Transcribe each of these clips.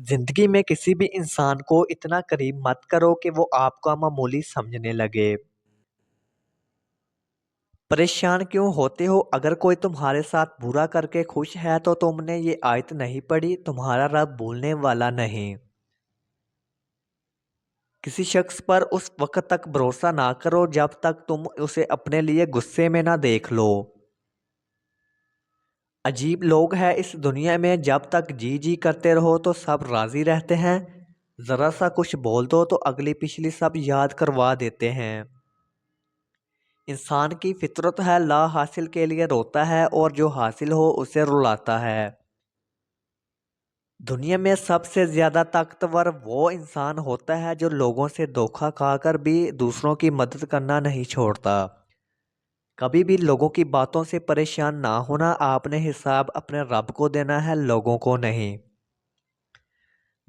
زندگی میں کسی بھی انسان کو اتنا قریب مت کرو کہ وہ آپ کا معمولی سمجھنے لگے۔ پریشان کیوں ہوتے ہو؟ اگر کوئی تمہارے ساتھ برا کر کے خوش ہے تو تم نے یہ آیت نہیں پڑھی، تمہارا رب بھولنے والا نہیں۔ کسی شخص پر اس وقت تک بھروسہ نہ کرو جب تک تم اسے اپنے لیے غصے میں نہ دیکھ لو۔ عجیب لوگ ہیں اس دنیا میں، جب تک جی جی کرتے رہو تو سب راضی رہتے ہیں، ذرا سا کچھ بول دو تو اگلی پچھلی سب یاد کروا دیتے ہیں۔ انسان کی فطرت ہے، لا حاصل کے لیے روتا ہے اور جو حاصل ہو اسے رلاتا ہے۔ دنیا میں سب سے زیادہ طاقتور وہ انسان ہوتا ہے جو لوگوں سے دھوکہ کھا کر بھی دوسروں کی مدد کرنا نہیں چھوڑتا۔ کبھی بھی لوگوں کی باتوں سے پریشان نہ ہونا، آپ نے حساب اپنے رب کو دینا ہے، لوگوں کو نہیں۔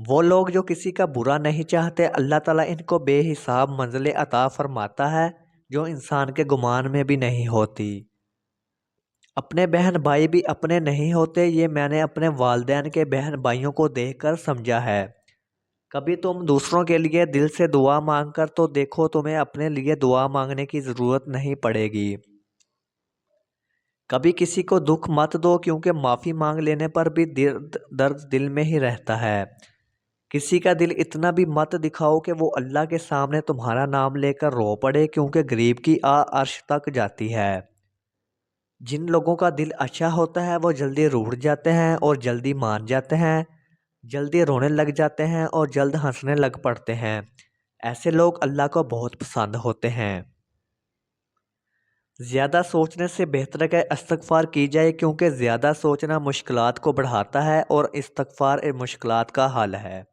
وہ لوگ جو کسی کا برا نہیں چاہتے، اللہ تعالیٰ ان کو بے حساب منزلیں عطا فرماتا ہے جو انسان کے گمان میں بھی نہیں ہوتی۔ اپنے بہن بھائی بھی اپنے نہیں ہوتے، یہ میں نے اپنے والدین کے بہن بھائیوں کو دیکھ کر سمجھا ہے۔ کبھی تم دوسروں کے لیے دل سے دعا مانگ کر تو دیکھو، تمہیں اپنے لیے دعا مانگنے کی ضرورت نہیں پڑے گی۔ کبھی کسی کو دکھ مت دو، کیونکہ معافی مانگ لینے پر بھی درد دل میں ہی رہتا ہے۔ کسی کا دل اتنا بھی مت دکھاؤ کہ وہ اللہ کے سامنے تمہارا نام لے کر رو پڑے، کیونکہ غریب کی عرش تک جاتی ہے۔ جن لوگوں کا دل اچھا ہوتا ہے وہ جلدی روٹھ جاتے ہیں اور جلدی مان جاتے ہیں، جلدی رونے لگ جاتے ہیں اور جلد ہنسنے لگ پڑتے ہیں۔ ایسے لوگ اللہ کو بہت پسند ہوتے ہیں۔ زیادہ سوچنے سے بہتر ہے کہ استغفار کی جائے، کیونکہ زیادہ سوچنا مشکلات کو بڑھاتا ہے اور استغفار مشکلات کا حل ہے۔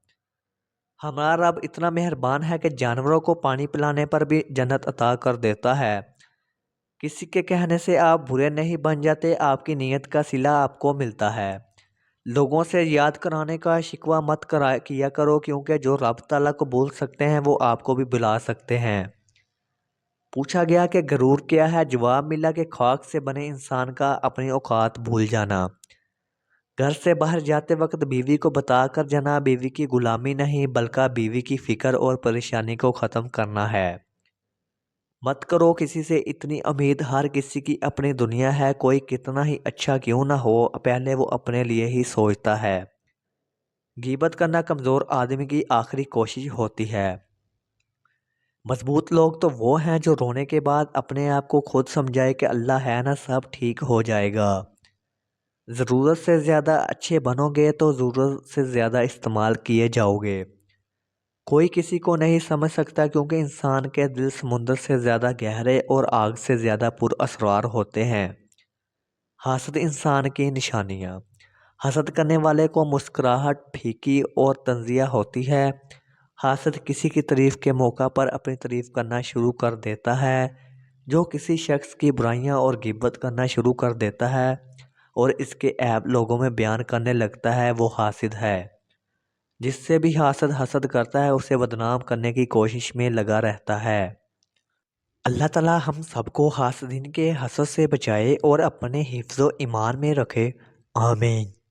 ہمارا رب اتنا مہربان ہے کہ جانوروں کو پانی پلانے پر بھی جنت عطا کر دیتا ہے۔ کسی کے کہنے سے آپ برے نہیں بن جاتے، آپ کی نیت کا صلہ آپ کو ملتا ہے۔ لوگوں سے یاد کرانے کا شکوہ مت کیا کرو، کیونکہ جو رب تعالیٰ کو بھول سکتے ہیں وہ آپ کو بھی بلا سکتے ہیں۔ پوچھا گیا کہ غرور کیا ہے؟ جواب ملا کہ خاک سے بنے انسان کا اپنی اوقات بھول جانا۔ گھر سے باہر جاتے وقت بیوی کو بتا کر جانا بیوی کی غلامی نہیں، بلکہ بیوی کی فکر اور پریشانی کو ختم کرنا ہے۔ مت کرو کسی سے اتنی امید، ہر کسی کی اپنی دنیا ہے، کوئی کتنا ہی اچھا کیوں نہ ہو پہلے وہ اپنے لیے ہی سوچتا ہے۔ غیبت کرنا کمزور آدمی کی آخری کوشش ہوتی ہے۔ مضبوط لوگ تو وہ ہیں جو رونے کے بعد اپنے آپ کو خود سمجھائے کہ اللہ ہے نا، سب ٹھیک ہو جائے گا۔ ضرورت سے زیادہ اچھے بنو گے تو ضرورت سے زیادہ استعمال کیے جاؤ گے۔ کوئی کسی کو نہیں سمجھ سکتا، کیونکہ انسان کے دل سمندر سے زیادہ گہرے اور آگ سے زیادہ پر اسرار ہوتے ہیں۔ حاسد انسان کی نشانیاں۔ حسد کرنے والے کو مسکراہٹ پھیکی اور تنزیہ ہوتی ہے۔ حاسد کسی کی تعریف کے موقع پر اپنی تعریف کرنا شروع کر دیتا ہے۔ جو کسی شخص کی برائیاں اور غیبت کرنا شروع کر دیتا ہے اور اس کے عیب لوگوں میں بیان کرنے لگتا ہے، وہ حاسد ہے۔ جس سے بھی حاسد حسد کرتا ہے اسے بدنام کرنے کی کوشش میں لگا رہتا ہے۔ اللہ تعالیٰ ہم سب کو حاسدین کے حسد سے بچائے اور اپنے حفظ و ایمان میں رکھے، آمین۔